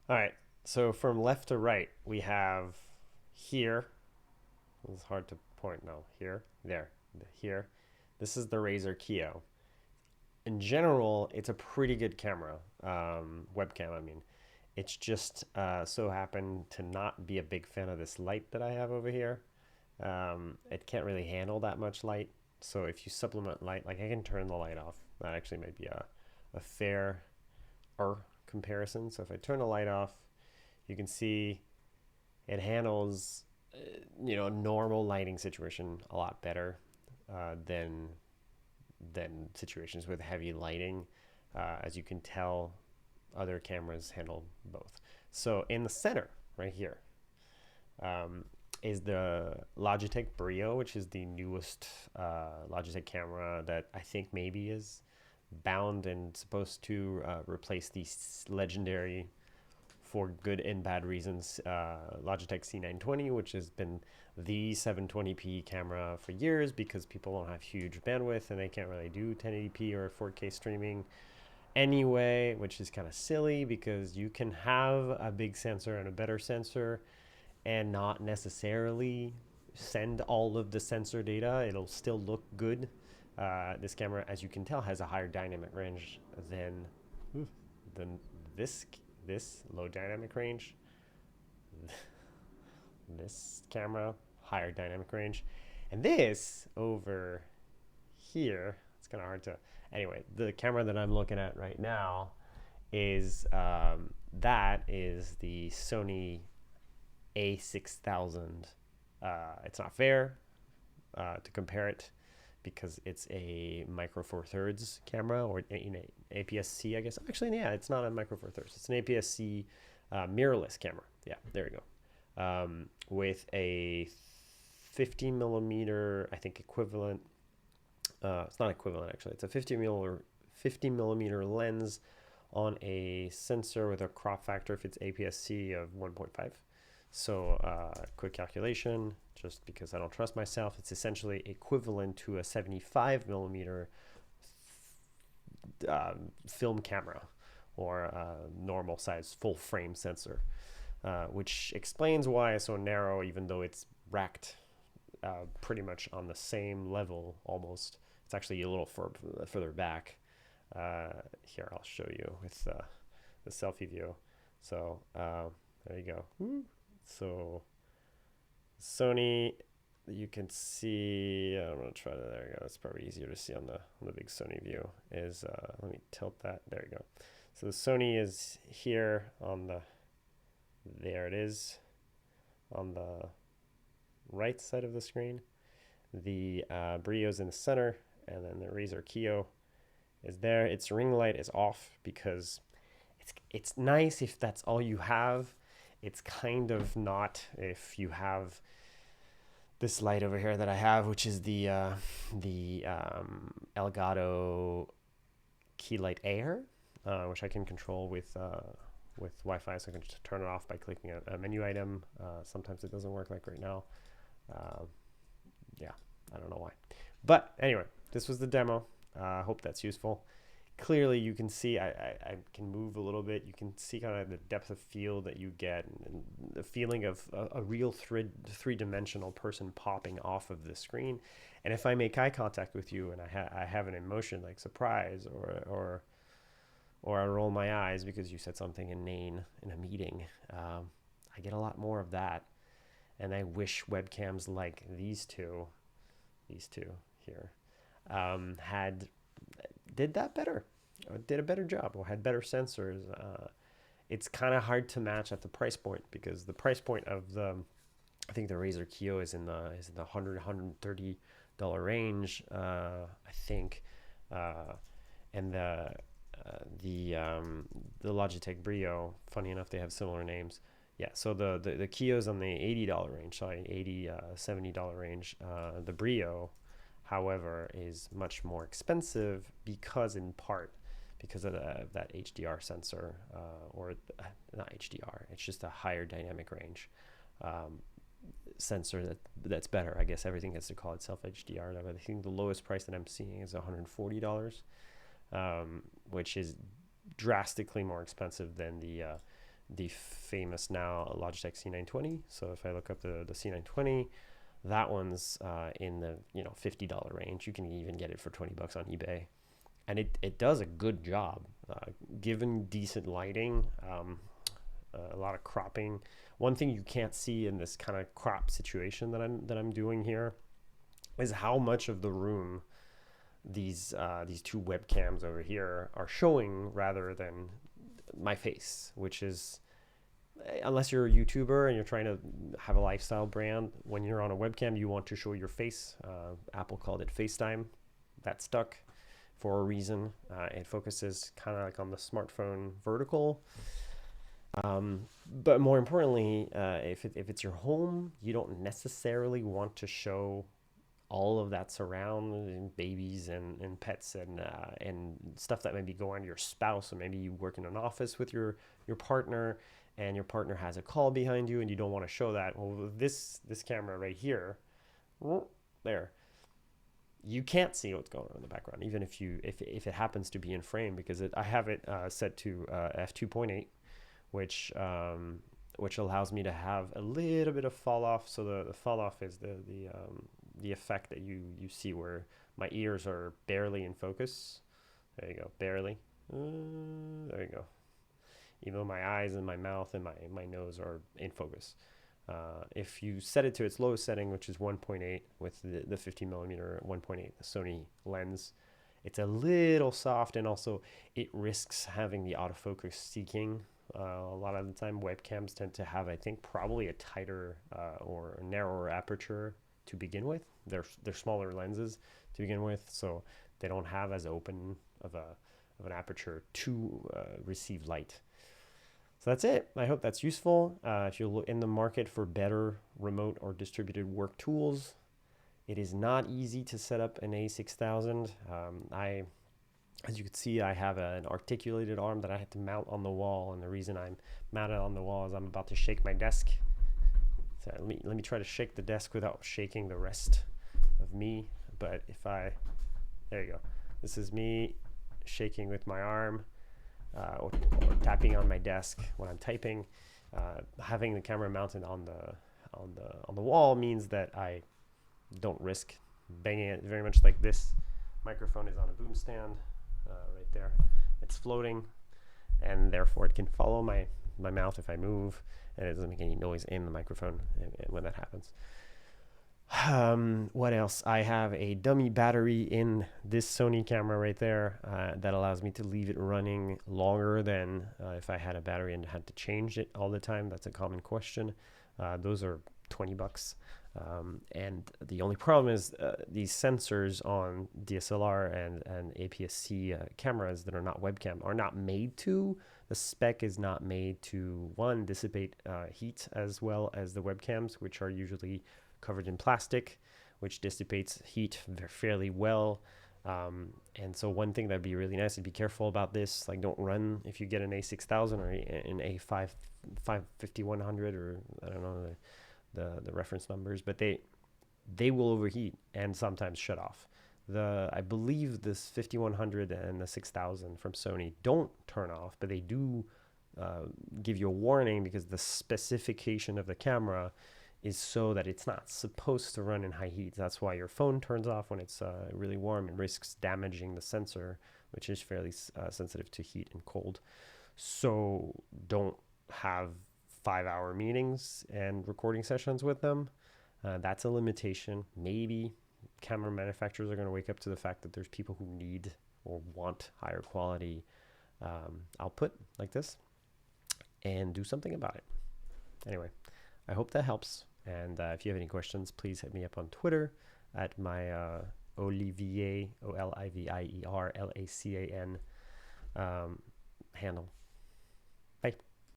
All right. So from left to right, we have here. It's hard to point now. Here, there, here. This is the Razer Kiyo. In general, it's a pretty good camera, webcam. I mean, it's just so happened to not be a big fan of this light that I have over here. It can't really handle that much light. So if you supplement light, like I can turn the light off. That actually might be a fair comparison. So if I turn the light off, you can see it handles normal lighting situation a lot better than situations with heavy lighting. As you can tell, other cameras handle both. So in the center, right here, is the Logitech Brio, which is the newest Logitech camera that I think maybe is bound and supposed to replace the legendary, for good and bad reasons, Logitech C920, which has been the 720p camera for years because people don't have huge bandwidth and they can't really do 1080p or 4K streaming anyway, which is kind of silly because you can have a big sensor and a better sensor and not necessarily send all of the sensor data. It'll still look good. This camera, as you can tell, has a higher dynamic range than this low dynamic range. This camera, higher dynamic range. And this over here, it's kind of hard to. Anyway, the camera that I'm looking at right now is that is the Sony a6000. It's not fair to compare it because it's a micro four thirds camera, or APS-C, I guess. Actually, yeah, it's not a micro four thirds. It's an APS-C mirrorless camera. Yeah, there you go. With a 50 millimeter, I think equivalent. It's not equivalent actually. It's a 50 millimeter lens on a sensor with a crop factor, if it's APS-C, of 1.5. So quick calculation, just because I don't trust myself, it's essentially equivalent to a 75 millimeter film camera, or a normal size full frame sensor, which explains why it's so narrow, even though it's racked pretty much on the same level almost. It's actually a little further back. Here, I'll show you with the selfie view. So there you go. So Sony, you can see, I'm going to try to, there you go. It's probably easier to see on the big Sony view is, let me tilt that. There you go. So the Sony is here on there it is on the right side of the screen. The Brio's in the center, and then the Razer Kiyo is there. Its ring light is off because it's nice if that's all you have. It's kind of not if you have this light over here that I have, which is the Elgato Key Light Air, which I can control with Wi-Fi, so I can just turn it off by clicking a menu item. Sometimes it doesn't work, like right now. Yeah, I don't know why. But anyway, this was the demo. I hope that's useful. Clearly, you can see I can move a little bit. You can see kind of the depth of field that you get, and the feeling of a real three-dimensional person popping off of the screen. And if I make eye contact with you and I have an emotion like surprise, or I roll my eyes because you said something inane in a meeting, I get a lot more of that. And I wish webcams like these two here, did that better, or did a better job, or had better sensors. It's kind of hard to match at the price point, because the price point of I think the Razer Kiyo is in the $130 range, I think, and the Logitech Brio, funny enough, they have similar names. Yeah, so the Kiyo's on the $80 range, sorry, $70 range. The Brio, however, is much more expensive in part because of that HDR sensor, or not HDR, it's just a higher dynamic range sensor that's better. I guess everything has to call itself HDR, but I think the lowest price that I'm seeing is $140, which is drastically more expensive than the the famous now Logitech C920. So if I look up the C920, that one's in the $50 range. You can even get it for 20 bucks on eBay, and it does a good job given decent lighting, a lot of cropping. One thing you can't see in this kind of crop situation that I'm doing here is how much of the room these two webcams over here are showing rather than my face, which is, unless you're a YouTuber and you're trying to have a lifestyle brand, when you're on a webcam, you want to show your face. Apple called it FaceTime. That stuck for a reason. It focuses kind of like on the smartphone vertical. But more importantly, if it's your home, you don't necessarily want to show all of that surround, and babies and pets and stuff that maybe go on to your spouse. So maybe you work in an office with your partner, and your partner has a call behind you and you don't want to show that. Well, this camera right here, there, you can't see what's going on in the background, even if it happens to be in frame, because I have it set to f2.8, which allows me to have a little bit of fall off. So the fall off is the effect that you see where my ears are barely in focus. There you go, barely. There you go. Even though my eyes and my mouth and my nose are in focus. If you set it to its lowest setting, which is 1.8 with the 50mm 1.8, the Sony lens, it's a little soft, and also it risks having the autofocus seeking. A lot of the time webcams tend to have, I think, probably a tighter or narrower aperture to begin with. They're smaller lenses to begin with, so they don't have as open of an aperture to receive light. So that's it. I hope that's useful. If you're in the market for better remote or distributed work tools, it is not easy to set up an a6000. As you can see, I have an articulated arm that I had to mount on the wall, and the reason I'm mounted on the wall is I'm about to shake my desk. So let me try to shake the desk without shaking the rest of me. But there you go. This is me shaking with my arm. Or tapping on my desk when I'm typing. Having the camera mounted on the wall means that I don't risk banging it. Very much like this microphone is on a boom stand right there. It's floating, and therefore it can follow my mouth if I move, and it doesn't make any noise in the microphone when that happens. What else? I have a dummy battery in this Sony camera right there that allows me to leave it running longer than if I had a battery and had to change it all the time. That's a common question. Those are 20 bucks. And the only problem is these sensors on DSLR and APS-C cameras that are not webcam are not made to. The spec is not made to, one, dissipate heat as well as the webcams, which are usually covered in plastic, which dissipates heat fairly well. And so one thing that'd be really nice is be careful about this. Like, don't run if you get an a6000 or an a5100, or I don't know the reference numbers, but they will overheat and sometimes shut off. I believe this 5100 and the 6000 from Sony don't turn off, but they do give you a warning, because the specification of the camera is so that it's not supposed to run in high heat. That's why your phone turns off when it's really warm and risks damaging the sensor, which is fairly sensitive to heat and cold. So don't have 5-hour meetings and recording sessions with them. That's a limitation. Maybe camera manufacturers are going to wake up to the fact that there's people who need or want higher quality output like this and do something about it. Anyway, I hope that helps. And if you have any questions, please hit me up on Twitter at my Olivier, OLIVIER LACAN handle. Bye.